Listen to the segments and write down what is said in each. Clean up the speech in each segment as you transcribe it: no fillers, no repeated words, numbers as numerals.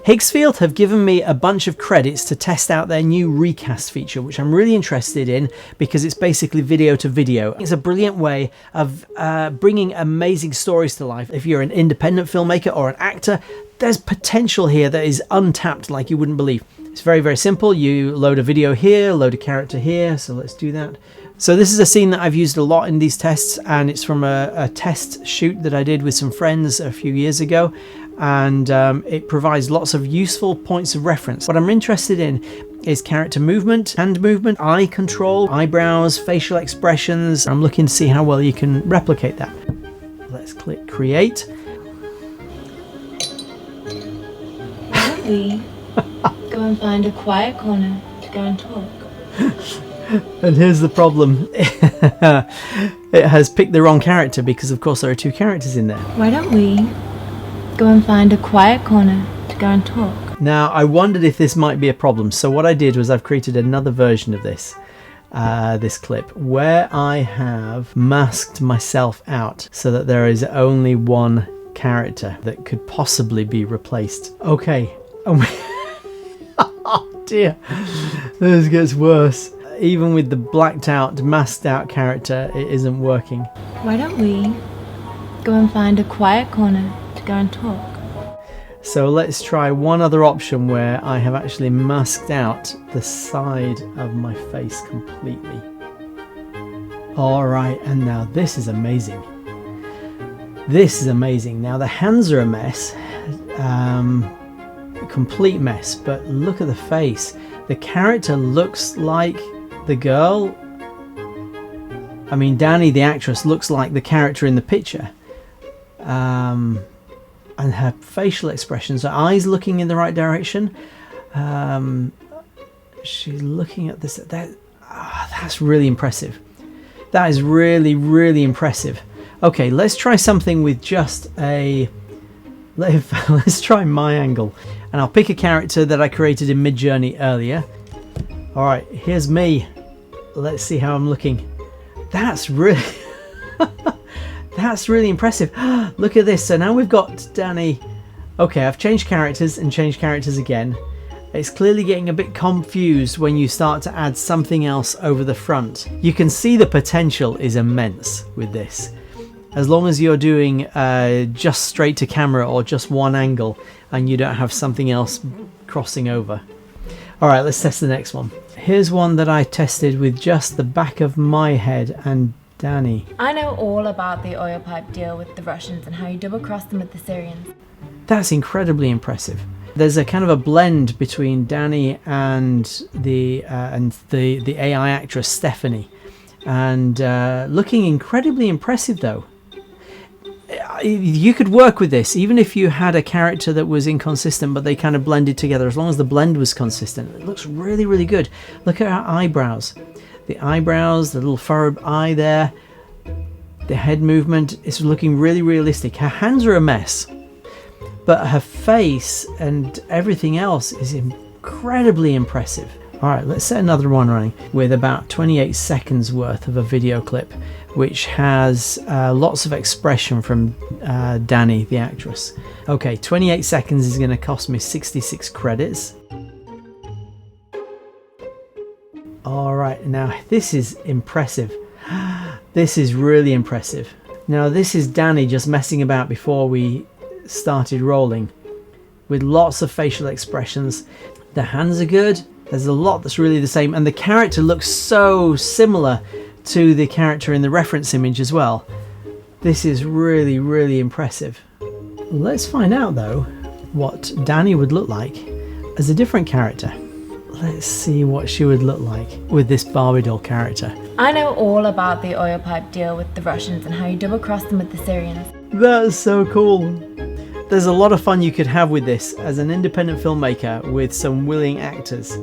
Higgsfield have given me a bunch of credits to test out their new recast feature, which I'm really interested in because it's basically video to video. It's a brilliant way of bringing amazing stories to life. If you're an independent filmmaker or an actor, there's potential here that is untapped like you wouldn't believe. It's very, very simple. You load a video here, load a character here. So let's do that. So this is a scene that I've used a lot in these tests, and it's from a test shoot that I did with some friends a few years ago. And it provides lots of useful points of reference. What I'm interested in is character movement, hand movement, eye control, eyebrows, facial expressions. I'm looking to see how well you can replicate that. Let's click create. Why don't we go and find a quiet corner to go and talk? And here's the problem. It has picked the wrong character because of course there are two characters in there. Why don't we go and find a quiet corner to go and talk? Now I wondered if this might be a problem, so what I did was I've created another version of this clip where I have masked myself out so that there is only one character that could possibly be replaced. Okay. Oh dear, this gets worse. Even with the blacked out, masked out character, it isn't working. Why don't we go and find a quiet corner to go and talk? So let's try one other option where I have actually masked out the side of my face completely. Alright, and now this is amazing. This is amazing. Now the hands are a mess. A complete mess, but look at the face. The character looks like the girl. I mean, Danie, the actress, looks like the character in the picture. And her facial expressions, her eyes looking in the right direction. She's looking at this. That's really impressive. That is really, really impressive. Okay, let's try something with just a... Let's try my angle. And I'll pick a character that I created in Midjourney earlier. Alright, here's me. Let's see how I'm looking. That's really... That's really impressive. Look at this. So now we've got Danie. Okay, I've changed characters and changed characters again. It's clearly getting a bit confused when you start to add something else over the front. You can see the potential is immense with this. As long as you're doing just straight to camera or just one angle and you don't have something else crossing over. Alright, let's test the next one. Here's one that I tested with just the back of my head and Danie. I know all about the oil pipe deal with the Russians and how you double-crossed them with the Syrians. That's incredibly impressive. There's a kind of a blend between Danie and the AI actress Stephanie. And looking incredibly impressive though. You could work with this even if you had a character that was inconsistent but they kind of blended together. As long as the blend was consistent, it looks really, really good. Look at her eyebrows. The eyebrows, the little furrowed eye there, the head movement is looking really realistic. Her hands are a mess, but her face and everything else is incredibly impressive. Alright, let's set another one running with about 28 seconds worth of a video clip which has lots of expression from Danie, the actress. Okay, 28 seconds is going to cost me 66 credits. Alright, now this is impressive. This is really impressive. Now this is Danie just messing about before we started rolling with lots of facial expressions. The hands are good. There's a lot that's really the same, and the character looks so similar to the character in the reference image as well. This is really, really impressive. Let's find out though what Danie would look like as a different character. Let's see what she would look like with this Barbie doll character. I know all about the oil pipe deal with the Russians and how you double-crossed them with the Syrians. That's so cool. There's a lot of fun you could have with this as an independent filmmaker with some willing actors.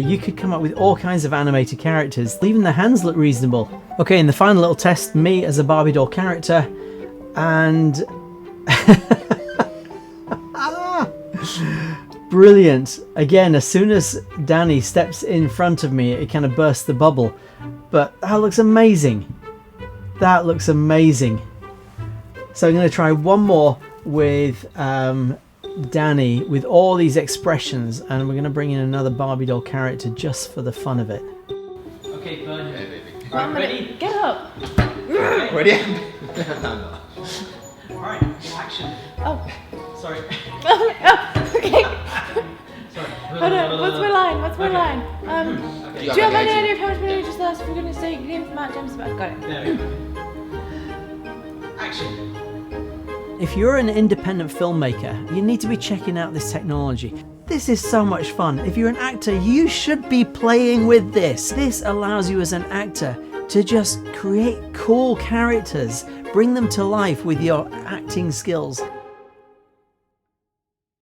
You could come up with all kinds of animated characters. Even the hands look reasonable. Okay, in the final little test, me as a Barbie doll character, and brilliant. Again, as soon as Danie steps in front of me, it kind of bursts the bubble. But that looks amazing. That looks amazing. So I'm going to try one more with Danie with all these expressions, and we're going to bring in another Barbie doll character just for the fun of it. Okay, Bern. Hey, baby. Right, ready? Get up. Ready? Alright, action. Oh. Sorry. Okay. Sorry. Hold on. What's my line? What's my line? Do Do you have any idea of how much money you just lost? For goodness sake, your name's Matt James. Got it. There we go. Action. If you're an independent filmmaker, you need to be checking out this technology. This is so much fun. If you're an actor, you should be playing with this. This allows you as an actor to just create cool characters, bring them to life with your acting skills.